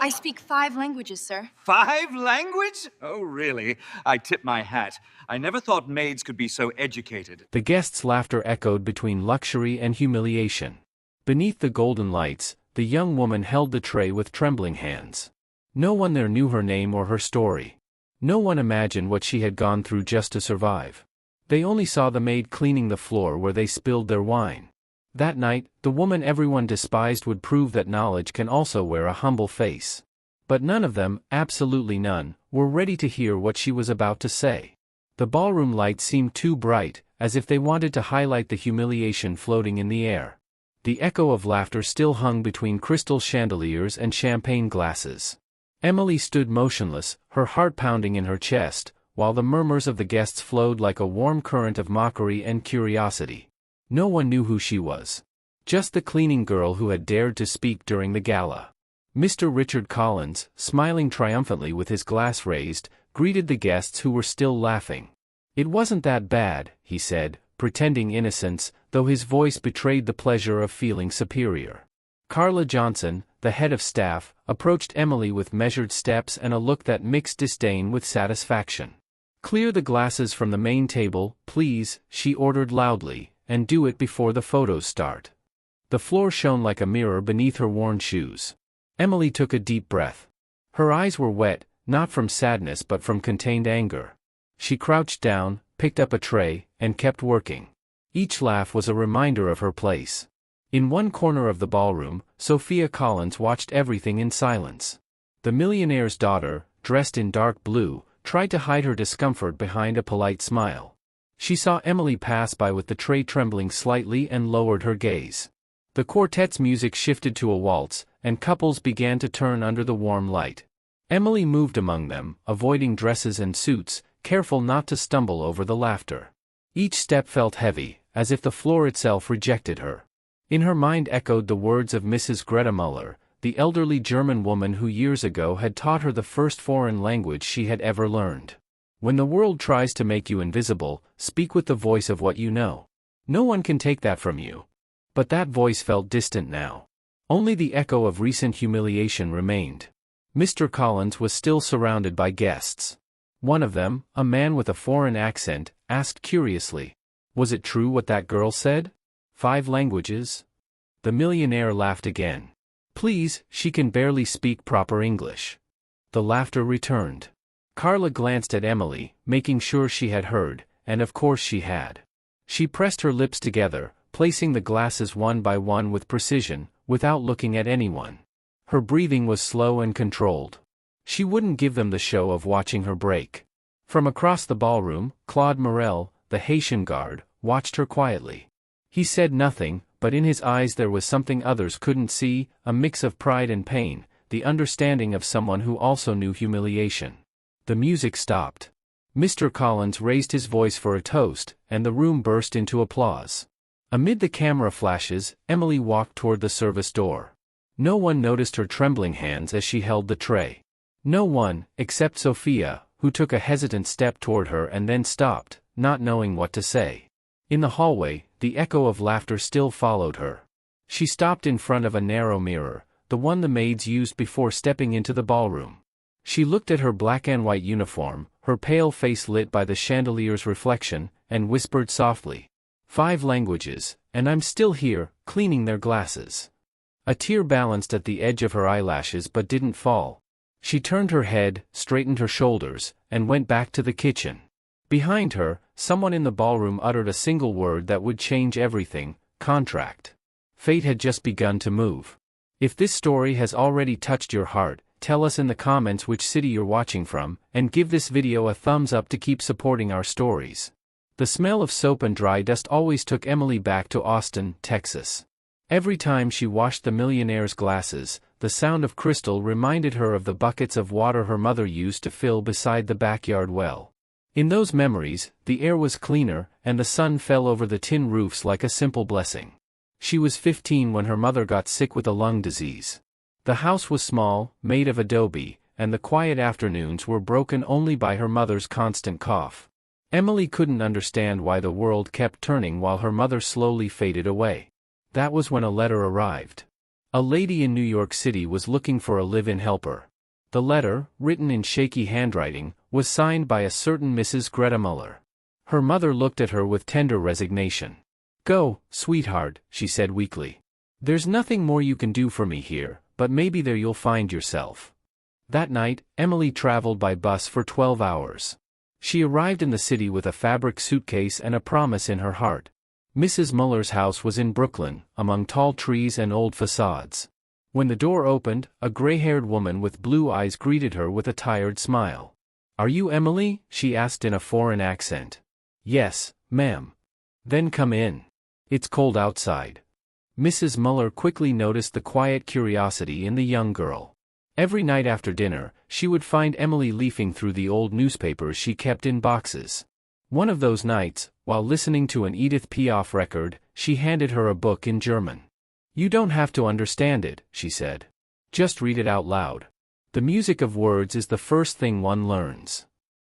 I speak 5 languages, sir. 5 language? Oh, really? I tip my hat. I never thought maids could be so educated. The guests' laughter echoed between luxury and humiliation. Beneath the golden lights, the young woman held the tray with trembling hands. No one there knew her name or her story. No one imagined what she had gone through just to survive. They only saw the maid cleaning the floor where they spilled their wine. That night, the woman everyone despised would prove that knowledge can also wear a humble face. But none of them, absolutely none, were ready to hear what she was about to say. The ballroom lights seemed too bright, as if they wanted to highlight the humiliation floating in the air. The echo of laughter still hung between crystal chandeliers and champagne glasses. Emily stood motionless, her heart pounding in her chest, while the murmurs of the guests flowed like a warm current of mockery and curiosity. No one knew who she was. Just the cleaning girl who had dared to speak during the gala. Mr. Richard Collins, smiling triumphantly with his glass raised, greeted the guests who were still laughing. "It wasn't that bad," he said, pretending innocence, though his voice betrayed the pleasure of feeling superior. Carla Johnson, the head of staff, approached Emily with measured steps and a look that mixed disdain with satisfaction. "Clear the glasses from the main table, please," she ordered loudly, "and do it before the photos start." The floor shone like a mirror beneath her worn shoes. Emily took a deep breath. Her eyes were wet, not from sadness but from contained anger. She crouched down, picked up a tray, and kept working. Each laugh was a reminder of her place. In one corner of the ballroom, Sophia Collins watched everything in silence. The millionaire's daughter, dressed in dark blue, tried to hide her discomfort behind a polite smile. She saw Emily pass by with the tray trembling slightly and lowered her gaze. The quartet's music shifted to a waltz, and couples began to turn under the warm light. Emily moved among them, avoiding dresses and suits, careful not to stumble over the laughter. Each step felt heavy, as if the floor itself rejected her. In her mind echoed the words of Mrs. Greta Muller, the elderly German woman who years ago had taught her the first foreign language she had ever learned. "When the world tries to make you invisible, speak with the voice of what you know. No one can take that from you." But that voice felt distant now. Only the echo of recent humiliation remained. Mr. Collins was still surrounded by guests. One of them, a man with a foreign accent, asked curiously, "Was it true what that girl said? 5 languages?" The millionaire laughed again. "Please, she can barely speak proper English." The laughter returned. Carla glanced at Emily, making sure she had heard, and of course she had. She pressed her lips together, placing the glasses one by one with precision, without looking at anyone. Her breathing was slow and controlled. She wouldn't give them the show of watching her break. From across the ballroom, Claude Morel, the Haitian guard, watched her quietly. He said nothing, but in his eyes there was something others couldn't see, a mix of pride and pain, the understanding of someone who also knew humiliation. The music stopped. Mr. Collins raised his voice for a toast, and the room burst into applause. Amid the camera flashes, Emily walked toward the service door. No one noticed her trembling hands as she held the tray. No one, except Sophia, who took a hesitant step toward her and then stopped, not knowing what to say. In the hallway, the echo of laughter still followed her. She stopped in front of a narrow mirror, the one the maids used before stepping into the ballroom. She looked at her black and white uniform, her pale face lit by the chandelier's reflection, and whispered softly, "5 languages, and I'm still here, cleaning their glasses." A tear balanced at the edge of her eyelashes but didn't fall. She turned her head, straightened her shoulders, and went back to the kitchen. Behind her, someone in the ballroom uttered a single word that would change everything: contract. Fate had just begun to move. If this story has already touched your heart, tell us in the comments which city you're watching from, and give this video a thumbs up to keep supporting our stories. The smell of soap and dry dust always took Emily back to Austin, Texas. Every time she washed the millionaire's glasses, the sound of crystal reminded her of the buckets of water her mother used to fill beside the backyard well. In those memories, the air was cleaner, and the sun fell over the tin roofs like a simple blessing. She was 15 when her mother got sick with a lung disease. The house was small, made of adobe, and the quiet afternoons were broken only by her mother's constant cough. Emily couldn't understand why the world kept turning while her mother slowly faded away. That was when a letter arrived. A lady in New York City was looking for a live-in helper. The letter, written in shaky handwriting, was signed by a certain Mrs. Greta Muller. Her mother looked at her with tender resignation. "Go, sweetheart," she said weakly. "There's nothing more you can do for me here, but maybe there you'll find yourself." That night, Emily traveled by bus for 12 hours. She arrived in the city with a fabric suitcase and a promise in her heart. Mrs. Muller's house was in Brooklyn, among tall trees and old facades. When the door opened, a gray-haired woman with blue eyes greeted her with a tired smile. "Are you Emily?" she asked in a foreign accent. "Yes, ma'am." "Then come in. It's cold outside." Mrs. Muller quickly noticed the quiet curiosity in the young girl. Every night after dinner, she would find Emily leafing through the old newspapers she kept in boxes. One of those nights, while listening to an Edith Piaf record, she handed her a book in German. "You don't have to understand it," she said. "Just read it out loud. The music of words is the first thing one learns."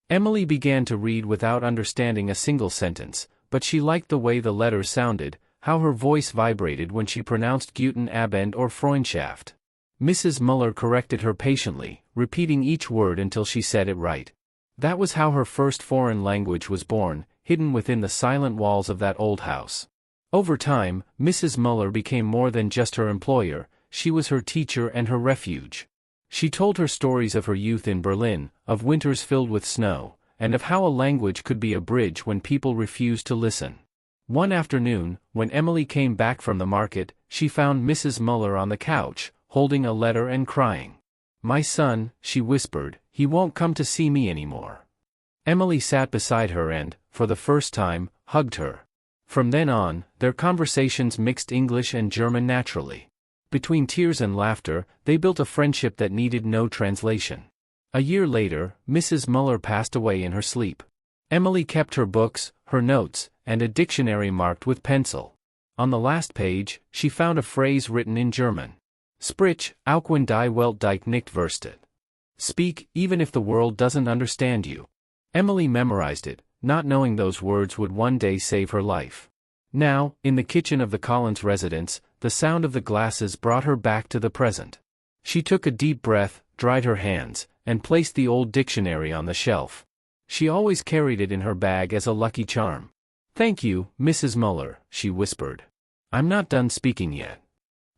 Emily began to read without understanding a single sentence, but she liked the way the letters sounded, how her voice vibrated when she pronounced Guten Abend or Freundschaft. Mrs. Muller corrected her patiently, repeating each word until she said it right. That was how her first foreign language was born, hidden within the silent walls of that old house. Over time, Mrs. Muller became more than just her employer, she was her teacher and her refuge. She told her stories of her youth in Berlin, of winters filled with snow, and of how a language could be a bridge when people refused to listen. One afternoon, when Emily came back from the market, she found Mrs. Muller on the couch, holding a letter and crying. "My son," she whispered, "he won't come to see me anymore." Emily sat beside her and, for the first time, hugged her. From then on, their conversations mixed English and German naturally. Between tears and laughter, they built a friendship that needed no translation. A year later, Mrs. Muller passed away in her sleep. Emily kept her books, her notes, and a dictionary marked with pencil. On the last page, she found a phrase written in German. Sprich, auch wenn die Welt dich nicht versteht. Speak, even if the world doesn't understand you. Emily memorized it, not knowing those words would one day save her life. Now, in the kitchen of the Collins residence, the sound of the glasses brought her back to the present. She took a deep breath, dried her hands, and placed the old dictionary on the shelf. She always carried it in her bag as a lucky charm. "Thank you, Mrs. Muller," she whispered. "I'm not done speaking yet."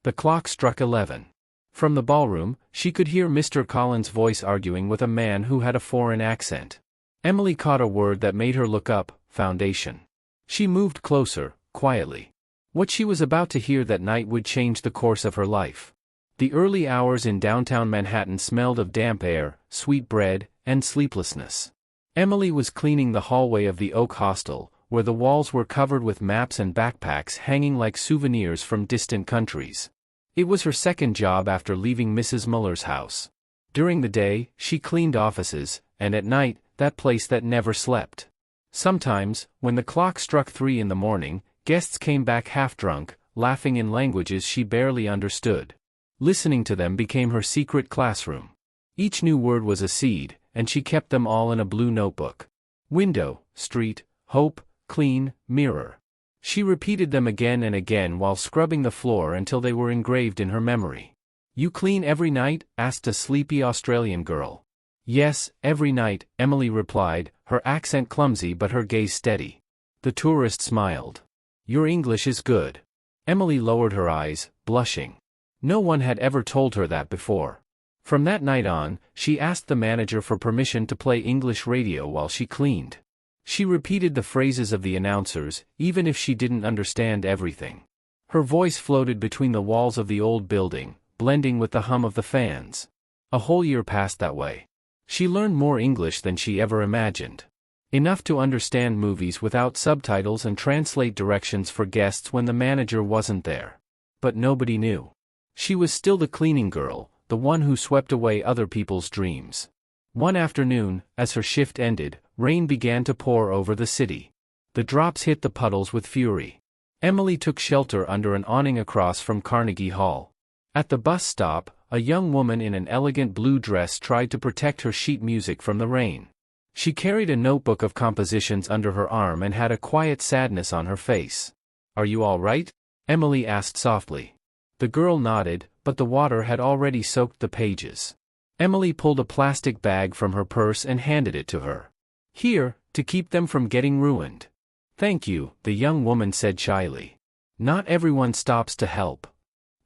The clock struck 11. From the ballroom, she could hear Mr. Collins' voice arguing with a man who had a foreign accent. Emily caught a word that made her look up: foundation. She moved closer, quietly. What she was about to hear that night would change the course of her life. The early hours in downtown Manhattan smelled of damp air, sweet bread, and sleeplessness. Emily was cleaning the hallway of the Oak Hostel, where the walls were covered with maps and backpacks hanging like souvenirs from distant countries. It was her second job after leaving Mrs. Muller's house. During the day, she cleaned offices, and at night, that place that never slept. Sometimes, when the clock struck 3 in the morning, guests came back half-drunk, laughing in languages she barely understood. Listening to them became her secret classroom. Each new word was a seed, and she kept them all in a blue notebook. Window, street, hope, clean, mirror. She repeated them again and again while scrubbing the floor until they were engraved in her memory. "You clean every night?" asked a sleepy Australian girl. "Yes, every night," Emily replied, her accent clumsy but her gaze steady. The tourist smiled. "Your English is good." Emily lowered her eyes, blushing. No one had ever told her that before. From that night on, she asked the manager for permission to play English radio while she cleaned. She repeated the phrases of the announcers, even if she didn't understand everything. Her voice floated between the walls of the old building, blending with the hum of the fans. A whole year passed that way. She learned more English than she ever imagined. Enough to understand movies without subtitles and translate directions for guests when the manager wasn't there. But nobody knew. She was still the cleaning girl, the one who swept away other people's dreams. One afternoon, as her shift ended, rain began to pour over the city. The drops hit the puddles with fury. Emily took shelter under an awning across from Carnegie Hall. At the bus stop, a young woman in an elegant blue dress tried to protect her sheet music from the rain. She carried a notebook of compositions under her arm and had a quiet sadness on her face. "Are you all right?" Emily asked softly. The girl nodded, but the water had already soaked the pages. Emily pulled a plastic bag from her purse and handed it to her. "Here, to keep them from getting ruined." "Thank you," the young woman said shyly. "Not everyone stops to help."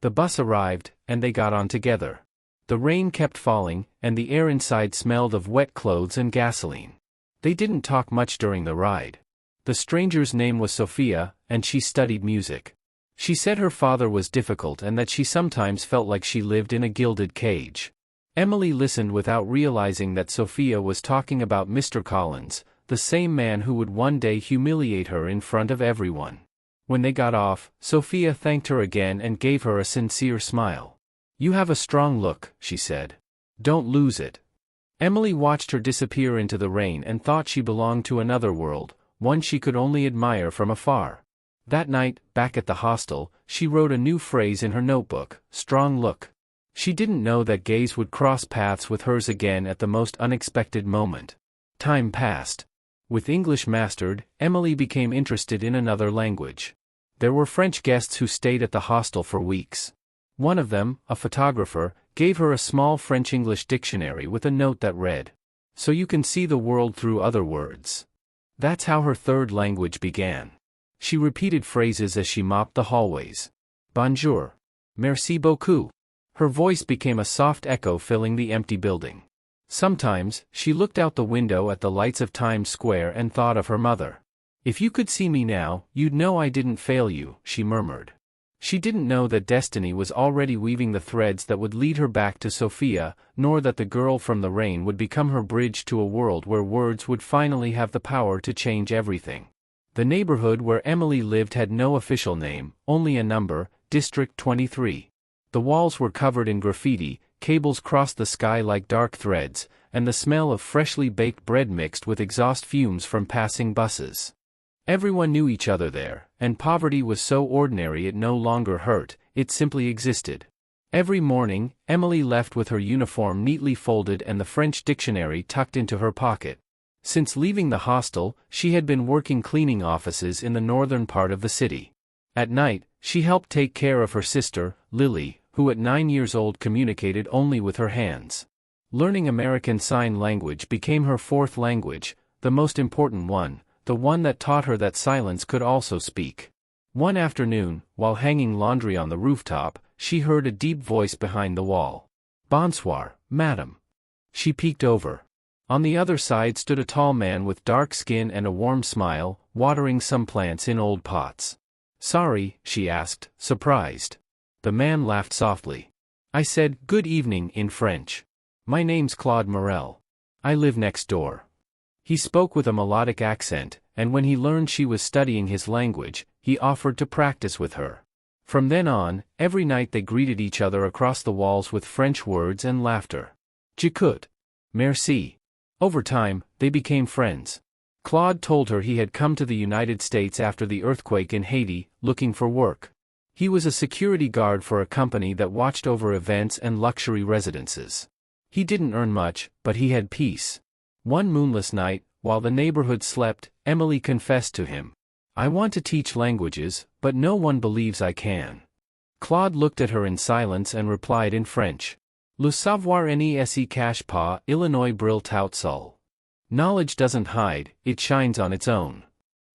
The bus arrived, and they got on together. The rain kept falling, and the air inside smelled of wet clothes and gasoline. They didn't talk much during the ride. The stranger's name was Sophia, and she studied music. She said her father was difficult and that she sometimes felt like she lived in a gilded cage. Emily listened without realizing that Sophia was talking about Mr. Collins, the same man who would one day humiliate her in front of everyone. When they got off, Sophia thanked her again and gave her a sincere smile. "You have a strong look," she said. "Don't lose it." Emily watched her disappear into the rain and thought she belonged to another world, one she could only admire from afar. That night, back at the hostel, she wrote a new phrase in her notebook: strong look. She didn't know that gaze would cross paths with hers again at the most unexpected moment. Time passed. With English mastered, Emily became interested in another language. There were French guests who stayed at the hostel for weeks. One of them, a photographer, gave her a small French-English dictionary with a note that read, "So you can see the world through other words." That's how her third language began. She repeated phrases as she mopped the hallways. "Bonjour. Merci beaucoup." Her voice became a soft echo filling the empty building. Sometimes, she looked out the window at the lights of Times Square and thought of her mother. "If you could see me now, you'd know I didn't fail you," she murmured. She didn't know that destiny was already weaving the threads that would lead her back to Sophia, nor that the girl from the rain would become her bridge to a world where words would finally have the power to change everything. The neighborhood where Emily lived had no official name, only a number: District 23. The walls were covered in graffiti, cables crossed the sky like dark threads, and the smell of freshly baked bread mixed with exhaust fumes from passing buses. Everyone knew each other there, and poverty was so ordinary it no longer hurt, it simply existed. Every morning, Emily left with her uniform neatly folded and the French dictionary tucked into her pocket. Since leaving the hostel, she had been working cleaning offices in the northern part of the city. At night, she helped take care of her sister, Lily, who at 9 years old communicated only with her hands. Learning American Sign Language became her fourth language, the most important one, the one that taught her that silence could also speak. One afternoon, while hanging laundry on the rooftop, she heard a deep voice behind the wall. "Bonsoir, madam." She peeked over. On the other side stood a tall man with dark skin and a warm smile, watering some plants in old pots. "Sorry," she asked, surprised. The man laughed softly. "I said, 'Good evening' in French. My name's Claude Morel. I live next door." He spoke with a melodic accent, and when he learned she was studying his language, he offered to practice with her. From then on, every night they greeted each other across the walls with French words and laughter. "J'écoute. Merci." Over time, they became friends. Claude told her he had come to the United States after the earthquake in Haiti, looking for work. He was a security guard for a company that watched over events and luxury residences. He didn't earn much, but he had peace. One moonless night, while the neighborhood slept, Emily confessed to him, "I want to teach languages, but no one believes I can." Claude looked at her in silence and replied in French, "Le savoir ne se cache pas, Illinois brille tout seul." Knowledge doesn't hide, it shines on its own.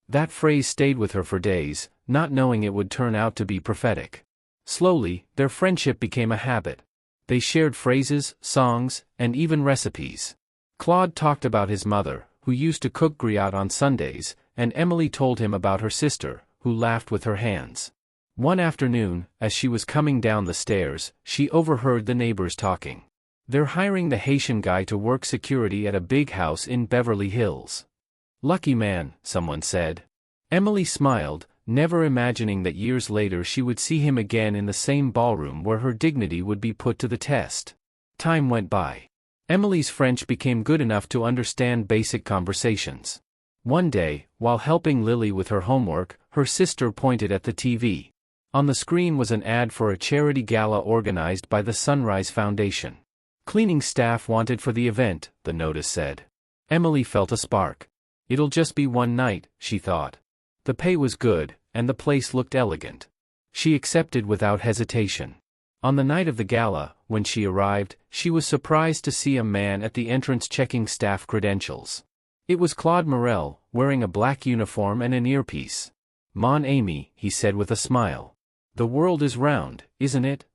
That phrase stayed with her for days, not knowing it would turn out to be prophetic. Slowly, their friendship became a habit. They shared phrases, songs, and even recipes. Claude talked about his mother, who used to cook griot on Sundays, and Emily told him about her sister, who laughed with her hands. One afternoon, as she was coming down the stairs, she overheard the neighbors talking. "They're hiring the Haitian guy to work security at a big house in Beverly Hills." "Lucky man," someone said. Emily smiled, never imagining that years later she would see him again in the same ballroom where her dignity would be put to the test. Time went by. Emily's French became good enough to understand basic conversations. One day, while helping Lily with her homework, her sister pointed at the TV. On the screen was an ad for a charity gala organized by the Sunrise Foundation. "Cleaning staff wanted for the event," the notice said. Emily felt a spark. "It'll just be one night," she thought. The pay was good, and the place looked elegant. She accepted without hesitation. On the night of the gala, when she arrived, she was surprised to see a man at the entrance checking staff credentials. It was Claude Morel, wearing a black uniform and an earpiece. "Mon Amy," he said with a smile. "The world is round, isn't it?"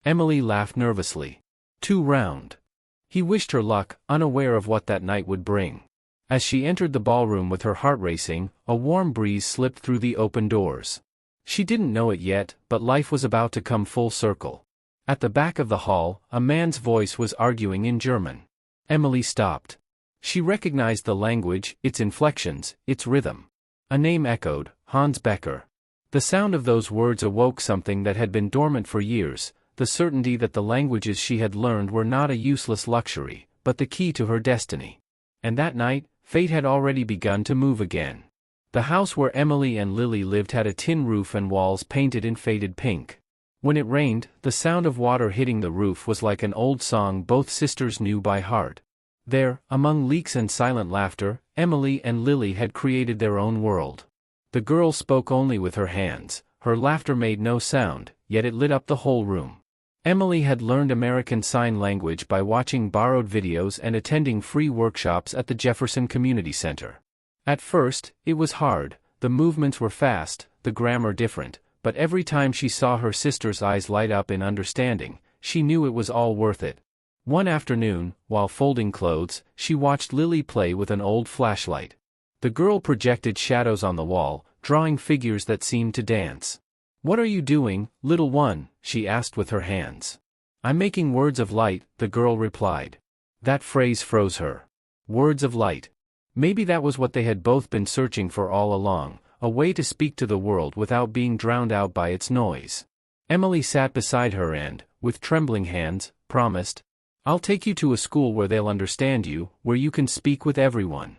Emily laughed nervously. "Too round." He wished her luck, unaware of what that night would bring. As she entered the ballroom with her heart racing, a warm breeze slipped through the open doors. She didn't know it yet, but life was about to come full circle. At the back of the hall, a man's voice was arguing in German. Emily stopped. She recognized the language, its inflections, its rhythm. A name echoed, Hans Becker. The sound of those words awoke something that had been dormant for years, the certainty that the languages she had learned were not a useless luxury, but the key to her destiny. And that night, fate had already begun to move again. The house where Emily and Lily lived had a tin roof and walls painted in faded pink. When it rained, the sound of water hitting the roof was like an old song both sisters knew by heart. There, among leaks and silent laughter, Emily and Lily had created their own world. The girl spoke only with her hands, her laughter made no sound, yet it lit up the whole room. Emily had learned American Sign Language by watching borrowed videos and attending free workshops at the Jefferson Community Center. At first, it was hard, the movements were fast, the grammar different, but every time she saw her sister's eyes light up in understanding, she knew it was all worth it. One afternoon, while folding clothes, she watched Lily play with an old flashlight. The girl projected shadows on the wall, drawing figures that seemed to dance. "What are you doing, little one?" she asked with her hands. "I'm making words of light," the girl replied. That phrase froze her. Words of light. Maybe that was what they had both been searching for all along, a way to speak to the world without being drowned out by its noise. Emily sat beside her and, with trembling hands, promised, "I'll take you to a school where they'll understand you, where you can speak with everyone."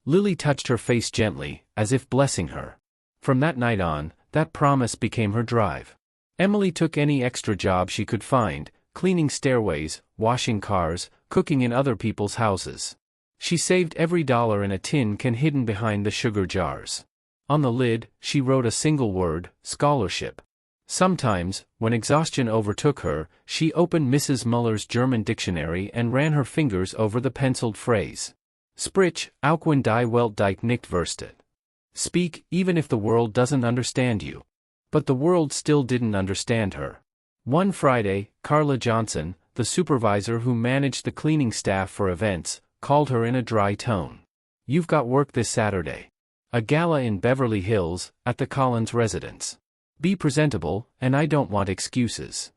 Lily touched her face gently, as if blessing her. From that night on, that promise became her drive. Emily took any extra job she could find, cleaning stairways, washing cars, cooking in other people's houses. She saved every dollar in a tin can hidden behind the sugar jars. On the lid, she wrote a single word, scholarship. Sometimes, when exhaustion overtook her, she opened Mrs. Muller's German dictionary and ran her fingers over the penciled phrase. Sprich, auch wenn die Welt dich nicht versteht. Speak, even if the world doesn't understand you. But the world still didn't understand her. One Friday, Carla Johnson, the supervisor who managed the cleaning staff for events, called her in a dry tone. "You've got work this Saturday. A gala in Beverly Hills, at the Collins residence. Be presentable, and I don't want excuses."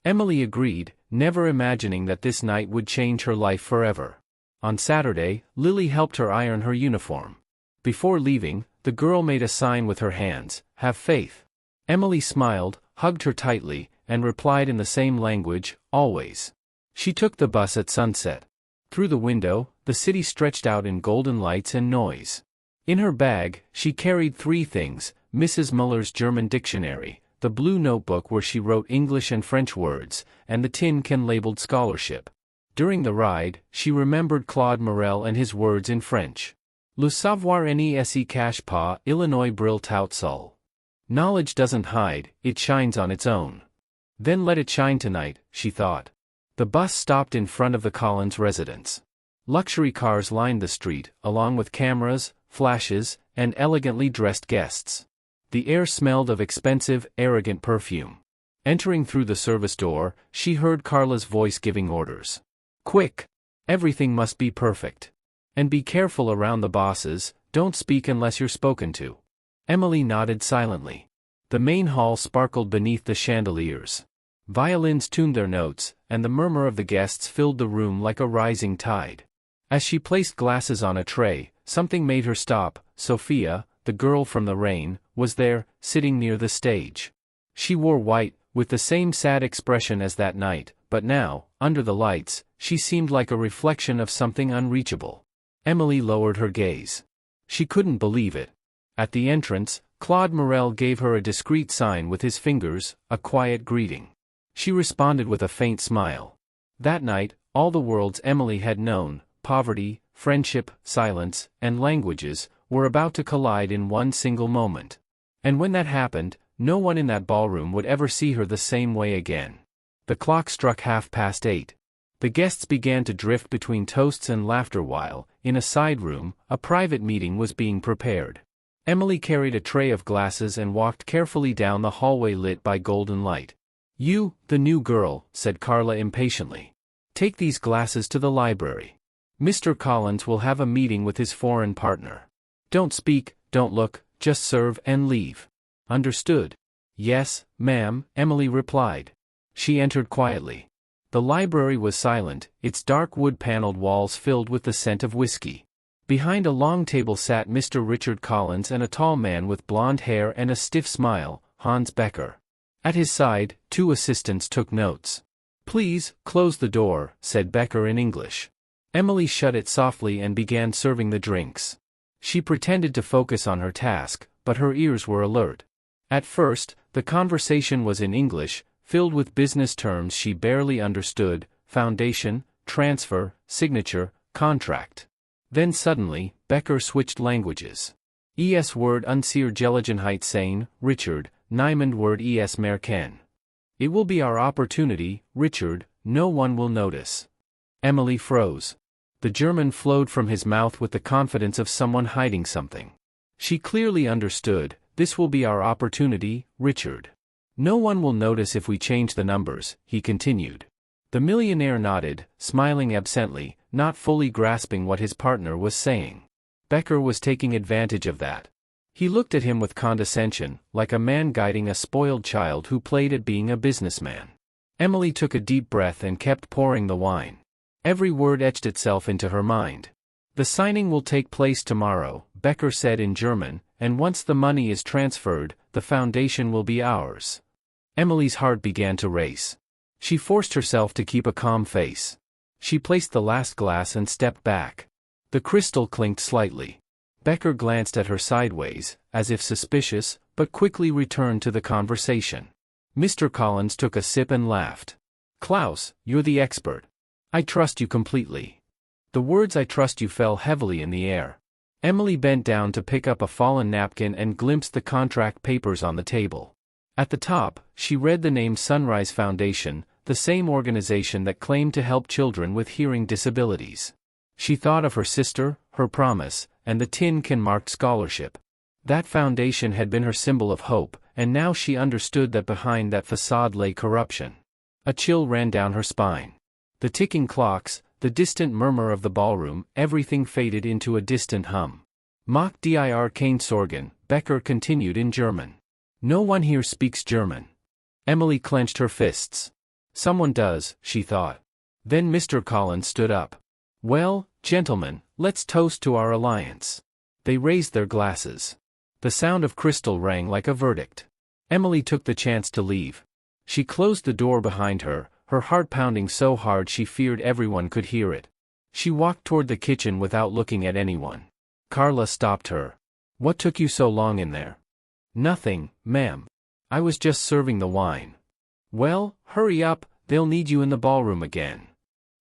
Emily agreed, never imagining that this night would change her life forever. On Saturday, Lily helped her iron her uniform. Before leaving, the girl made a sign with her hands, "Have faith." Emily smiled, hugged her tightly, and replied in the same language, "Always." She took the bus at sunset. Through the window, the city stretched out in golden lights and noise. In her bag, she carried three things: Mrs. Muller's German dictionary, the blue notebook where she wrote English and French words, and the tin can labeled scholarship. During the ride, she remembered Claude Morel and his words in French. Le savoir ne se cache pas, Illinois brille tout seul. Knowledge doesn't hide, it shines on its own. Then let it shine tonight, she thought. The bus stopped in front of the Collins residence. Luxury cars lined the street, along with cameras, flashes, and elegantly dressed guests. The air smelled of expensive, arrogant perfume. Entering through the service door, she heard Carla's voice giving orders. "Quick! Everything must be perfect. And be careful around the bosses, don't speak unless you're spoken to." Emily nodded silently. The main hall sparkled beneath the chandeliers. Violins tuned their notes, and the murmur of the guests filled the room like a rising tide. As she placed glasses on a tray, something made her stop. Sophia, the girl from the rain, was there, sitting near the stage. She wore white, with the same sad expression as that night, but now, under the lights, she seemed like a reflection of something unreachable. Emily lowered her gaze. She couldn't believe it. At the entrance, Claude Morel gave her a discreet sign with his fingers, a quiet greeting. She responded with a faint smile. That night, all the worlds Emily had known, poverty, friendship, silence, and languages, were about to collide in one single moment. And when that happened, No one in that ballroom would ever see her the same way again. The clock struck 8:30. The guests began to drift between toasts and laughter while, in a side room, a private meeting was being prepared. Emily carried a tray of glasses and walked carefully down the hallway lit by golden light. "You, the new girl," said Carla impatiently. "Take these glasses to the library. Mr. Collins will have a meeting with his foreign partner. Don't speak, don't look, just serve and leave. Understood?" "Yes, ma'am," Emily replied. She entered quietly. The library was silent, its dark wood-paneled walls filled with the scent of whiskey. Behind a long table sat Mr. Richard Collins and a tall man with blonde hair and a stiff smile, Hans Becker. At his side, 2 assistants took notes. "Please, close the door," said Becker in English. Emily shut it softly and began serving the drinks. She pretended to focus on her task, but her ears were alert. At first, the conversation was in English, filled with business terms she barely understood: foundation, transfer, signature, contract. Then suddenly, Becker switched languages. Es word unseer Gelegenheit sein, Richard, niemand word es merken. "It will be our opportunity, Richard, no one will notice." Emily froze. The German flowed from his mouth with the confidence of someone hiding something. She clearly understood: "This will be our opportunity, Richard. No one will notice if we change the numbers," he continued. The millionaire nodded, smiling absently, not fully grasping what his partner was saying. Becker was taking advantage of that. He looked at him with condescension, like a man guiding a spoiled child who played at being a businessman. Emily took a deep breath and kept pouring the wine. Every word etched itself into her mind. "The signing will take place tomorrow," Becker said in German, "and once the money is transferred, the foundation will be ours." Emily's heart began to race. She forced herself to keep a calm face. She placed the last glass and stepped back. The crystal clinked slightly. Becker glanced at her sideways, as if suspicious, but quickly returned to the conversation. Mr. Collins took a sip and laughed. "Klaus, you're the expert. I trust you completely." The words "I trust you" fell heavily in the air. Emily bent down to pick up a fallen napkin and glimpsed the contract papers on the table. At the top, she read the name Sunrise Foundation, the same organization that claimed to help children with hearing disabilities. She thought of her sister, her promise, and the tin can marked scholarship. That foundation had been her symbol of hope, and now she understood that behind that facade lay corruption. A chill ran down her spine. The ticking clocks, the distant murmur of the ballroom, everything faded into a distant hum. "Mach dir keine Sorgen," Becker continued in German. "No one here speaks German." Emily clenched her fists. Someone does, she thought. Then Mr. Collins stood up. "Well, gentlemen, let's toast to our alliance." They raised their glasses. The sound of crystal rang like a verdict. Emily took the chance to leave. She closed the door behind her, her heart pounding so hard she feared everyone could hear it. She walked toward the kitchen without looking at anyone. Carla stopped her. "What took you so long in there?" "Nothing, ma'am. I was just serving the wine." "Well, hurry up, they'll need you in the ballroom again."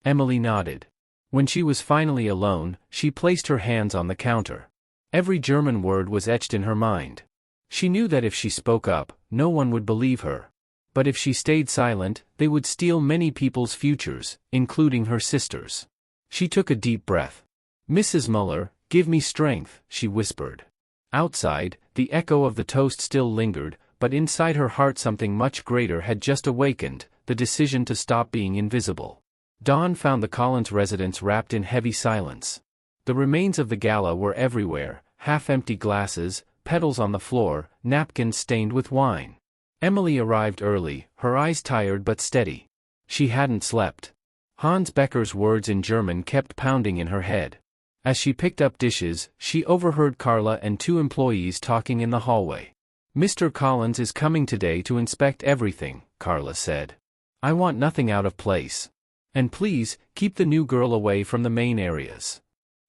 Emily nodded. When she was finally alone, she placed her hands on the counter. Every German word was etched in her mind. She knew that if she spoke up, no one would believe her. But if she stayed silent, they would steal many people's futures, including her sister's. She took a deep breath. "Mrs. Muller, give me strength," she whispered. Outside, the echo of the toast still lingered, but inside her heart something much greater had just awakened, the decision to stop being invisible. Dawn found the Collins residence wrapped in heavy silence. The remains of the gala were everywhere: half-empty glasses, petals on the floor, napkins stained with wine. Emily arrived early, her eyes tired but steady. She hadn't slept. Hans Becker's words in German kept pounding in her head. As she picked up dishes, she overheard Carla and 2 employees talking in the hallway. "Mr. Collins is coming today to inspect everything," Carla said. "I want nothing out of place. And please, keep the new girl away from the main areas."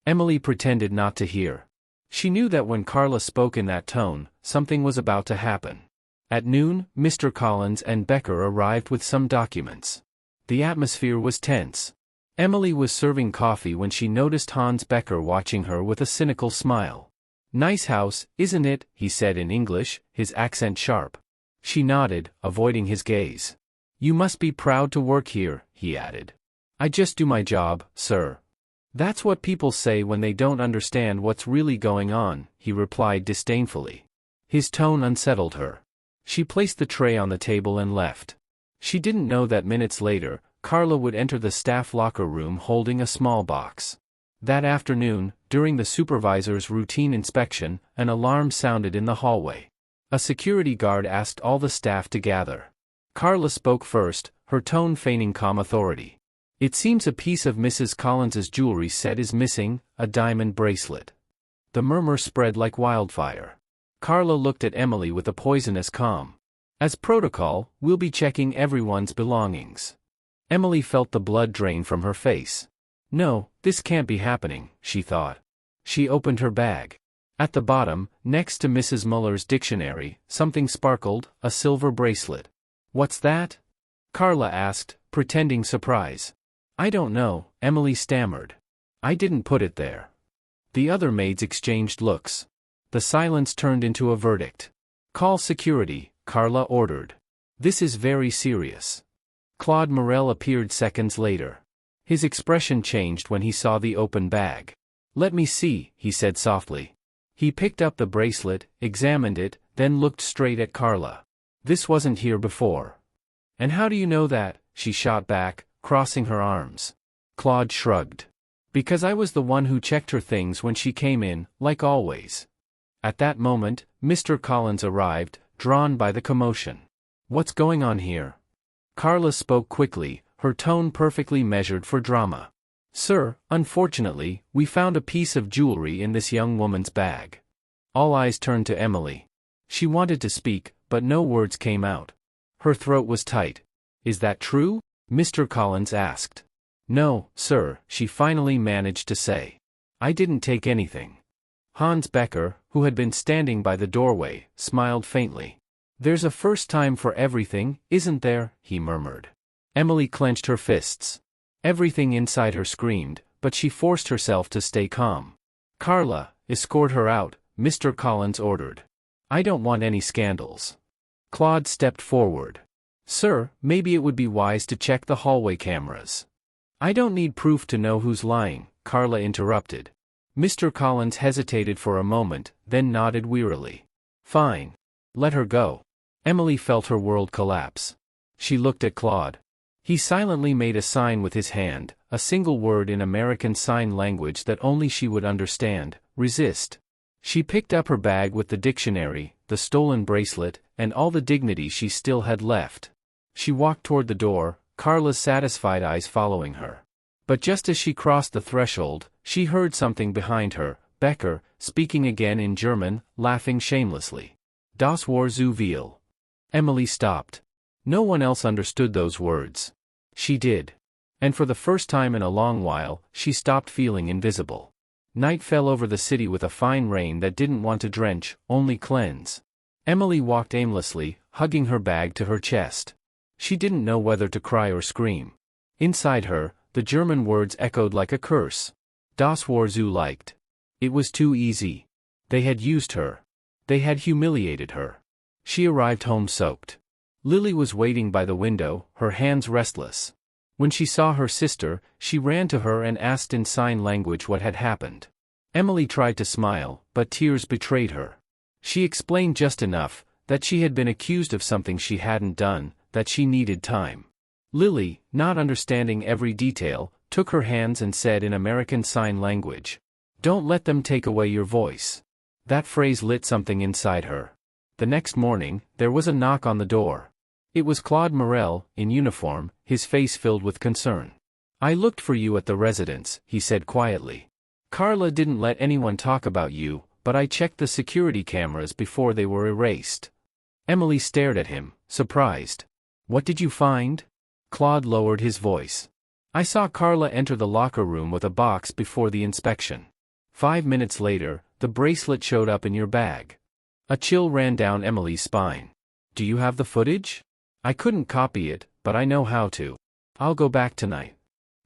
Emily pretended not to hear. She knew that when Carla spoke in that tone, something was about to happen. At noon, Mr. Collins and Becker arrived with some documents. The atmosphere was tense. Emily was serving coffee when she noticed Hans Becker watching her with a cynical smile. "Nice house, isn't it?" he said in English, his accent sharp. She nodded, avoiding his gaze. You must be proud to work here, he added. I just do my job, sir. That's what people say when they don't understand what's really going on, he replied disdainfully. His tone unsettled her. She placed the tray on the table and left. She didn't know that minutes later, Carla would enter the staff locker room holding a small box. That afternoon, during the supervisor's routine inspection, an alarm sounded in the hallway. A security guard asked all the staff to gather. Carla spoke first, her tone feigning calm authority. It seems a piece of Mrs. Collins's jewelry set is missing, a diamond bracelet. The murmur spread like wildfire. Carla looked at Emily with a poisonous calm. As protocol, we'll be checking everyone's belongings. Emily felt the blood drain from her face. No, this can't be happening, she thought. She opened her bag. At the bottom, next to Mrs. Muller's dictionary, something sparkled, a silver bracelet. What's that? Carla asked, pretending surprise. I don't know, Emily stammered. I didn't put it there. The other maids exchanged looks. The silence turned into a verdict. Call security, Carla ordered. This is very serious. Claude Morel appeared seconds later. His expression changed when he saw the open bag. Let me see, he said softly. He picked up the bracelet, examined it, then looked straight at Carla. This wasn't here before. And how do you know that? She shot back, crossing her arms. Claude shrugged. Because I was the one who checked her things when she came in, like always. At that moment, Mr. Collins arrived, drawn by the commotion. What's going on here? Carla spoke quickly, her tone perfectly measured for drama. Sir, unfortunately, we found a piece of jewelry in this young woman's bag. All eyes turned to Emily. She wanted to speak, but no words came out. Her throat was tight. Is that true? Mr. Collins asked. No, sir, she finally managed to say. I didn't take anything. Hans Becker, who had been standing by the doorway, smiled faintly. There's a first time for everything, isn't there? He murmured. Emily clenched her fists. Everything inside her screamed, but she forced herself to stay calm. Carla, escort her out, Mr. Collins ordered. I don't want any scandals. Claude stepped forward. Sir, maybe it would be wise to check the hallway cameras. I don't need proof to know who's lying, Carla interrupted. Mr. Collins hesitated for a moment, then nodded wearily. Fine. Let her go. Emily felt her world collapse. She looked at Claude. He silently made a sign with his hand, a single word in American Sign Language that only she would understand, resist. She picked up her bag with the dictionary, the stolen bracelet, and all the dignity she still had left. She walked toward the door, Carla's satisfied eyes following her. But just as she crossed the threshold, she heard something behind her, Becker, speaking again in German, laughing shamelessly. Das war zu viel. Emily stopped. No one else understood those words. She did. And for the first time in a long while, she stopped feeling invisible. Night fell over the city with a fine rain that didn't want to drench, only cleanse. Emily walked aimlessly, hugging her bag to her chest. She didn't know whether to cry or scream. Inside her, the German words echoed like a curse. Das war zu leicht. It was too easy. They had used her. They had humiliated her. She arrived home soaked. Lily was waiting by the window, her hands restless. When she saw her sister, she ran to her and asked in sign language what had happened. Emily tried to smile, but tears betrayed her. She explained just enough, that she had been accused of something she hadn't done, that she needed time. Lily, not understanding every detail, took her hands and said in American Sign Language, "Don't let them take away your voice." That phrase lit something inside her. The next morning, there was a knock on the door. It was Claude Morel, in uniform, his face filled with concern. "I looked for you at the residence," he said quietly. "Carla didn't let anyone talk about you, but I checked the security cameras before they were erased." Emily stared at him, surprised. "What did you find?" Claude lowered his voice. "I saw Carla enter the locker room with a box before the inspection. 5 minutes later, the bracelet showed up in your bag." A chill ran down Emily's spine. "Do you have the footage?" "I couldn't copy it, but I know how to. I'll go back tonight."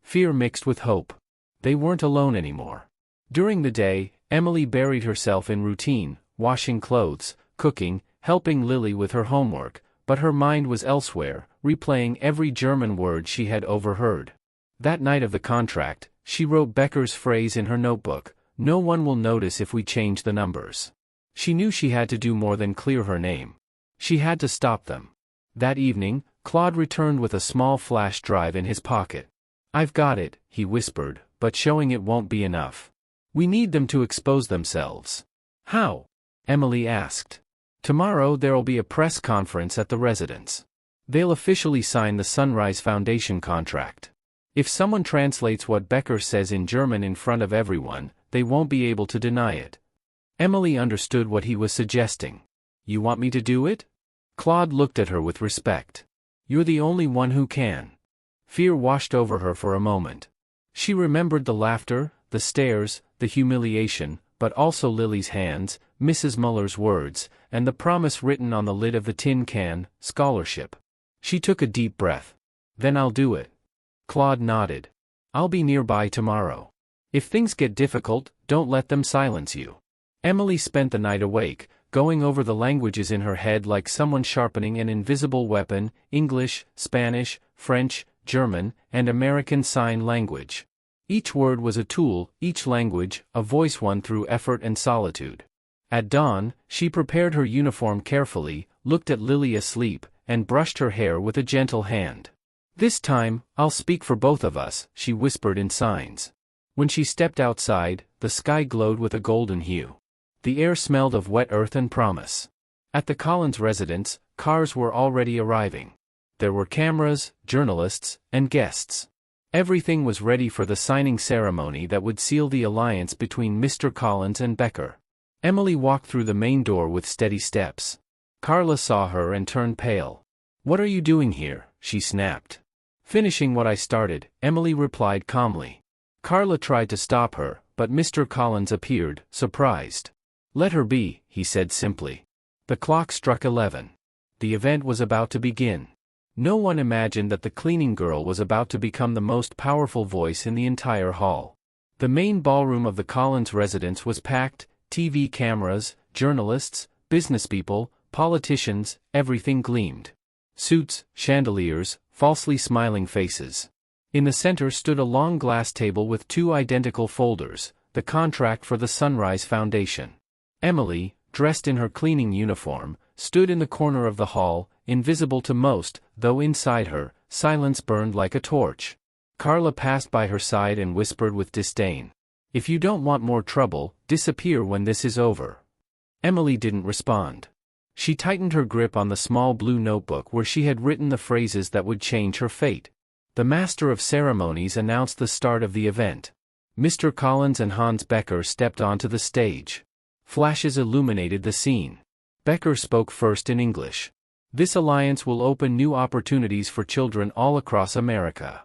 Fear mixed with hope. They weren't alone anymore. During the day, Emily buried herself in routine, washing clothes, cooking, helping Lily with her homework, but her mind was elsewhere, replaying every German word she had overheard. That night of the contract, she wrote Becker's phrase in her notebook, "No one will notice if we change the numbers." She knew she had to do more than clear her name. She had to stop them. That evening, Claude returned with a small flash drive in his pocket. "I've got it," he whispered, "but showing it won't be enough. We need them to expose themselves." "How?" Emily asked. "Tomorrow there'll be a press conference at the residence. They'll officially sign the Sunrise Foundation contract. If someone translates what Becker says in German in front of everyone, they won't be able to deny it." Emily understood what he was suggesting. "You want me to do it?" Claude looked at her with respect. "You're the only one who can." Fear washed over her for a moment. She remembered the laughter, the stares, the humiliation, but also Lily's hands, Mrs. Muller's words, and the promise written on the lid of the tin can, scholarship. She took a deep breath. "Then I'll do it." Claude nodded. "I'll be nearby tomorrow. If things get difficult, don't let them silence you." Emily spent the night awake, going over the languages in her head like someone sharpening an invisible weapon: English, Spanish, French, German, and American Sign Language. Each word was a tool, each language, a voice won through effort and solitude. At dawn, she prepared her uniform carefully, looked at Lily asleep, and brushed her hair with a gentle hand. "This time, I'll speak for both of us," she whispered in signs. When she stepped outside, the sky glowed with a golden hue. The air smelled of wet earth and promise. At the Collins residence, cars were already arriving. There were cameras, journalists, and guests. Everything was ready for the signing ceremony that would seal the alliance between Mr. Collins and Becker. Emily walked through the main door with steady steps. Carla saw her and turned pale. "What are you doing here?" she snapped. "Finishing what I started," Emily replied calmly. Carla tried to stop her, but Mr. Collins appeared, surprised. "Let her be," he said simply. The clock struck 11. The event was about to begin. No one imagined that the cleaning girl was about to become the most powerful voice in the entire hall. The main ballroom of the Collins residence was packed: TV cameras, journalists, businesspeople, politicians, everything gleamed. Suits, chandeliers, falsely smiling faces. In the center stood a long glass table with two identical folders, the contract for the Sunrise Foundation. Emily, dressed in her cleaning uniform, stood in the corner of the hall, invisible to most, though inside her, silence burned like a torch. Carla passed by her side and whispered with disdain, "If you don't want more trouble, disappear when this is over." Emily didn't respond. She tightened her grip on the small blue notebook where she had written the phrases that would change her fate. The master of ceremonies announced the start of the event. Mr. Collins and Hans Becker stepped onto the stage. Flashes illuminated the scene. Becker spoke first in English. "This alliance will open new opportunities for children all across America."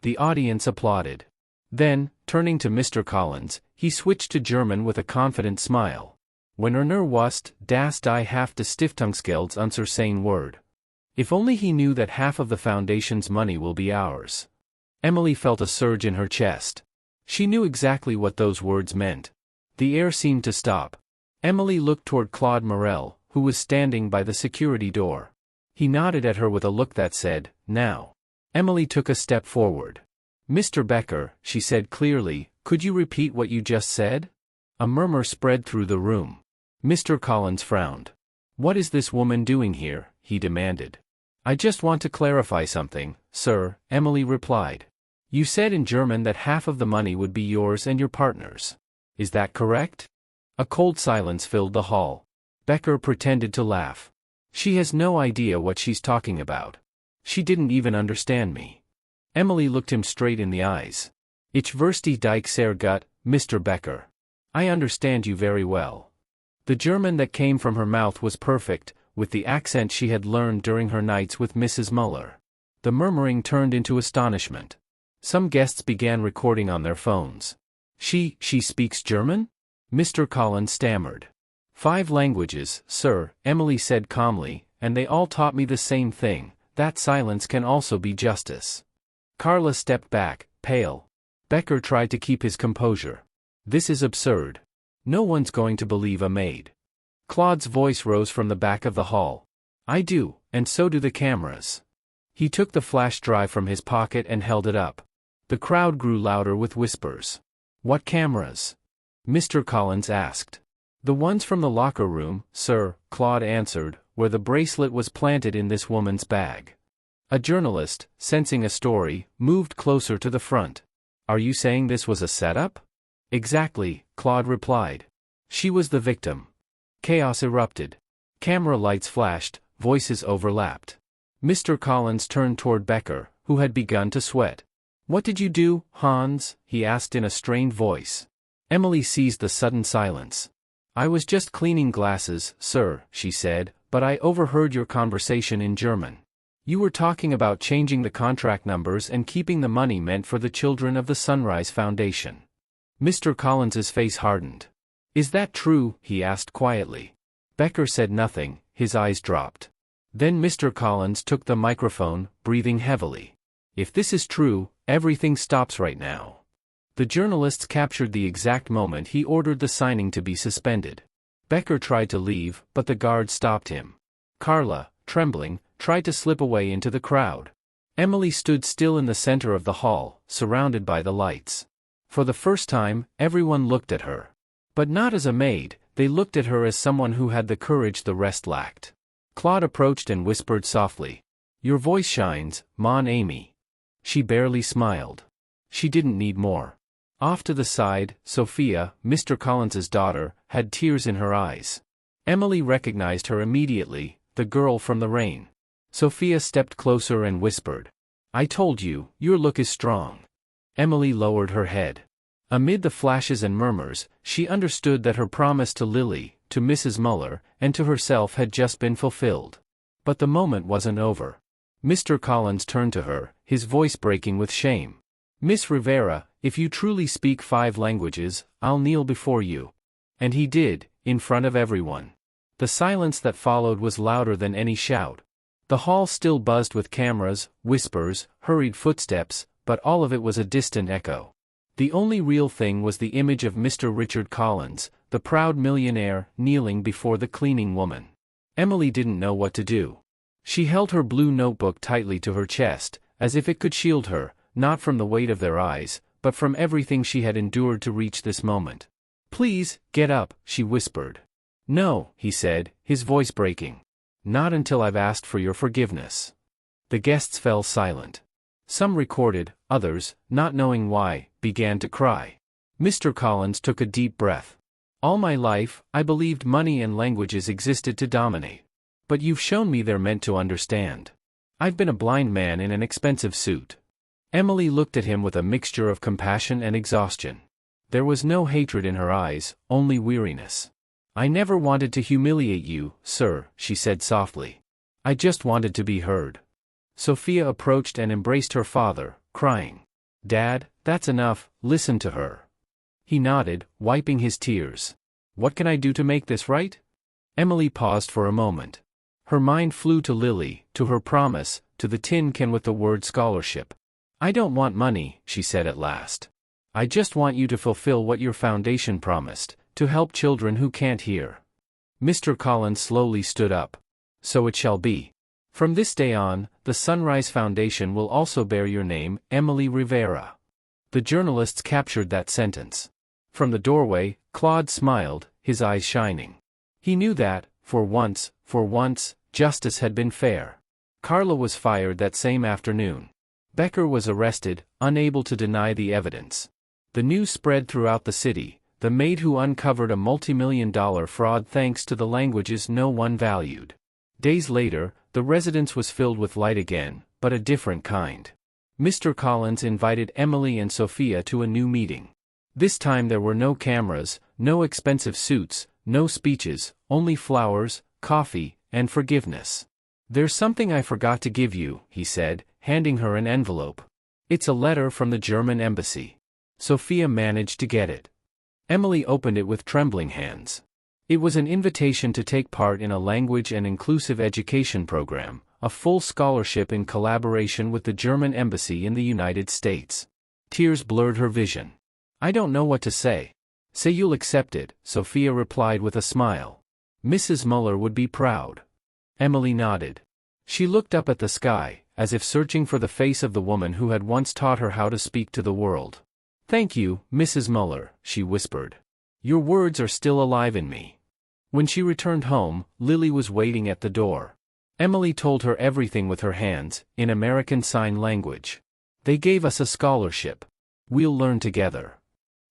The audience applauded. Then, turning to Mr. Collins, he switched to German with a confident smile. "Wenn nur wusst, dass die Hälfte Stiftungsgelds unser sein Wort." If only he knew that half of the foundation's money will be ours. Emily felt a surge in her chest. She knew exactly what those words meant. The air seemed to stop. Emily looked toward Claude Morel, who was standing by the security door. He nodded at her with a look that said, "Now." Emily took a step forward. "Mr. Becker," she said clearly, "could you repeat what you just said?" A murmur spread through the room. Mr. Collins frowned. "What is this woman doing here?" he demanded. "I just want to clarify something, sir," Emily replied. "You said in German that half of the money would be yours and your partner's. Is that correct?" A cold silence filled the hall. Becker pretended to laugh. "She has no idea what she's talking about. She didn't even understand me." Emily looked him straight in the eyes. "Ich verstehe dich sehr gut, Mr. Becker. I understand you very well." The German that came from her mouth was perfect, with the accent she had learned during her nights with Mrs. Muller. The murmuring turned into astonishment. Some guests began recording on their phones. She speaks German?" Mr. Collins stammered. "5 languages, sir," Emily said calmly, "and they all taught me the same thing, that silence can also be justice." Carla stepped back, pale. Becker tried to keep his composure. "This is absurd. No one's going to believe a maid." Claude's voice rose from the back of the hall. I do, and so do the cameras. He took the flash drive from his pocket and held it up. The crowd grew louder with whispers. What cameras? Mr. Collins asked. The ones from the locker room, sir, Claude answered, where the bracelet was planted in this woman's bag. A journalist, sensing a story, moved closer to the front. Are you saying this was a setup? Exactly, Claude replied. She was the victim. Chaos erupted. Camera lights flashed, voices overlapped. Mr. Collins turned toward Becker, who had begun to sweat. What did you do, Hans? He asked in a strained voice. Emily seized the sudden silence. I was just cleaning glasses, sir, she said, but I overheard your conversation in German. You were talking about changing the contract numbers and keeping the money meant for the children of the Sunrise Foundation. Mr. Collins's face hardened. Is that true? He asked quietly. Becker said nothing, his eyes dropped. Then Mr. Collins took the microphone, breathing heavily. If this is true, everything stops right now. The journalists captured the exact moment he ordered the signing to be suspended. Becker tried to leave, but the guard stopped him. Carla, trembling, tried to slip away into the crowd. Emily stood still in the center of the hall, surrounded by the lights. For the first time, everyone looked at her. But not as a maid, they looked at her as someone who had the courage the rest lacked. Claude approached and whispered softly. Your voice shines, Mon Amy. She barely smiled. She didn't need more. Off to the side, Sophia, Mr. Collins's daughter, had tears in her eyes. Emily recognized her immediately, the girl from the rain. Sophia stepped closer and whispered. I told you, your look is strong. Emily lowered her head. Amid the flashes and murmurs, she understood that her promise to Lily, to Mrs. Muller, and to herself had just been fulfilled. But the moment wasn't over. Mr. Collins turned to her, his voice breaking with shame. Miss Rivera, if you truly speak 5 languages, I'll kneel before you. And he did, in front of everyone. The silence that followed was louder than any shout. The hall still buzzed with cameras, whispers, hurried footsteps, but all of it was a distant echo. The only real thing was the image of Mr. Richard Collins, the proud millionaire, kneeling before the cleaning woman. Emily didn't know what to do. She held her blue notebook tightly to her chest, as if it could shield her, not from the weight of their eyes, but from everything she had endured to reach this moment. Please, get up, she whispered. No, he said, his voice breaking. Not until I've asked for your forgiveness. The guests fell silent. Some recorded, others, not knowing why, began to cry. Mr. Collins took a deep breath. All my life, I believed money and languages existed to dominate. But you've shown me they're meant to understand. I've been a blind man in an expensive suit. Emily looked at him with a mixture of compassion and exhaustion. There was no hatred in her eyes, only weariness. I never wanted to humiliate you, sir, she said softly. I just wanted to be heard. Sophia approached and embraced her father, crying. Dad, that's enough, listen to her. He nodded, wiping his tears. What can I do to make this right? Emily paused for a moment. Her mind flew to Lily, to her promise, to the tin can with the word scholarship. I don't want money, she said at last. I just want you to fulfill what your foundation promised, to help children who can't hear. Mr. Collins slowly stood up. So it shall be. From this day on, the Sunrise Foundation will also bear your name, Emily Rivera. The journalists captured that sentence. From the doorway, Claude smiled, his eyes shining. He knew that, for once, justice had been fair. Carla was fired that same afternoon. Becker was arrested, unable to deny the evidence. The news spread throughout the city, the maid who uncovered a multi-million-dollar fraud thanks to the languages no one valued. Days later, the residence was filled with light again, but a different kind. Mr. Collins invited Emily and Sophia to a new meeting. This time there were no cameras, no expensive suits, no speeches, only flowers, coffee, and forgiveness. There's something I forgot to give you, he said, handing her an envelope. It's a letter from the German embassy. Sophia managed to get it. Emily opened it with trembling hands. It was an invitation to take part in a language and inclusive education program, a full scholarship in collaboration with the German embassy in the United States. Tears blurred her vision. I don't know what to say. Say you'll accept it, Sophia replied with a smile. Mrs. Muller would be proud. Emily nodded. She looked up at the sky, as if searching for the face of the woman who had once taught her how to speak to the world. "Thank you, Mrs. Muller," she whispered. "Your words are still alive in me." When she returned home, Lily was waiting at the door. Emily told her everything with her hands, in American Sign Language. "They gave us a scholarship. We'll learn together."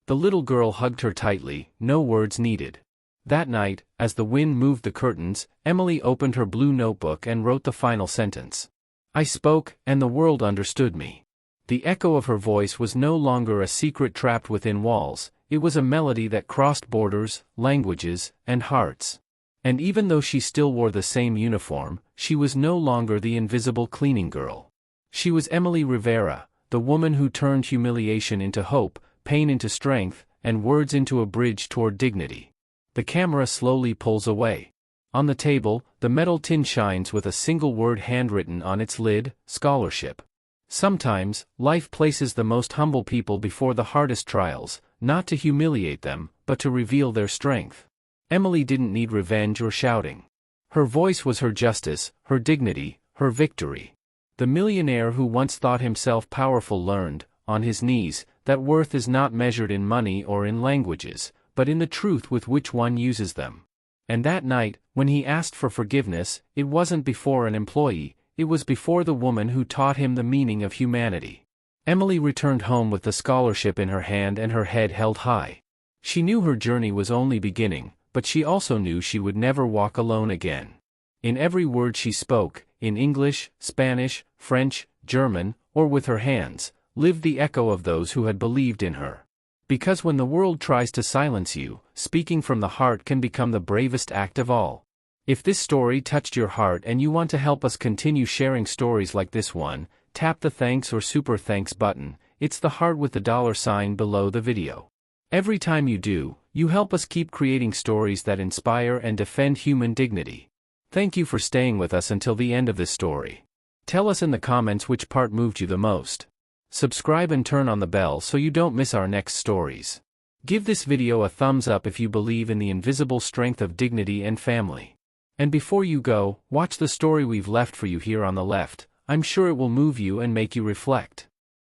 The little girl hugged her tightly, no words needed. That night, as the wind moved the curtains, Emily opened her blue notebook and wrote the final sentence. "I spoke, and the world understood me." The echo of her voice was no longer a secret trapped within walls, it was a melody that crossed borders, languages, and hearts. And even though she still wore the same uniform, she was no longer the invisible cleaning girl. She was Emily Rivera, the woman who turned humiliation into hope, pain into strength, and words into a bridge toward dignity. The camera slowly pulls away. On the table, the metal tin shines with a single word handwritten on its lid: scholarship. Sometimes, life places the most humble people before the hardest trials, not to humiliate them, but to reveal their strength. Emily didn't need revenge or shouting. Her voice was her justice, her dignity, her victory. The millionaire who once thought himself powerful learned, on his knees, that worth is not measured in money or in languages, but in the truth with which one uses them. And that night, when he asked for forgiveness, it wasn't before an employee, it was before the woman who taught him the meaning of humanity. Emily returned home with the scholarship in her hand and her head held high. She knew her journey was only beginning, but she also knew she would never walk alone again. In every word she spoke, in English, Spanish, French, German, or with her hands, lived the echo of those who had believed in her. Because when the world tries to silence you, speaking from the heart can become the bravest act of all. If this story touched your heart and you want to help us continue sharing stories like this one, tap the thanks or super thanks button. It's the heart with the $sign below the video. Every time you do, you help us keep creating stories that inspire and defend human dignity. Thank you for staying with us until the end of this story. Tell us in the comments which part moved you the most. Subscribe and turn on the bell so you don't miss our next stories. Give this video a thumbs up if you believe in the invisible strength of dignity and family. And before you go, watch the story we've left for you here on the left. I'm sure it will move you and make you reflect.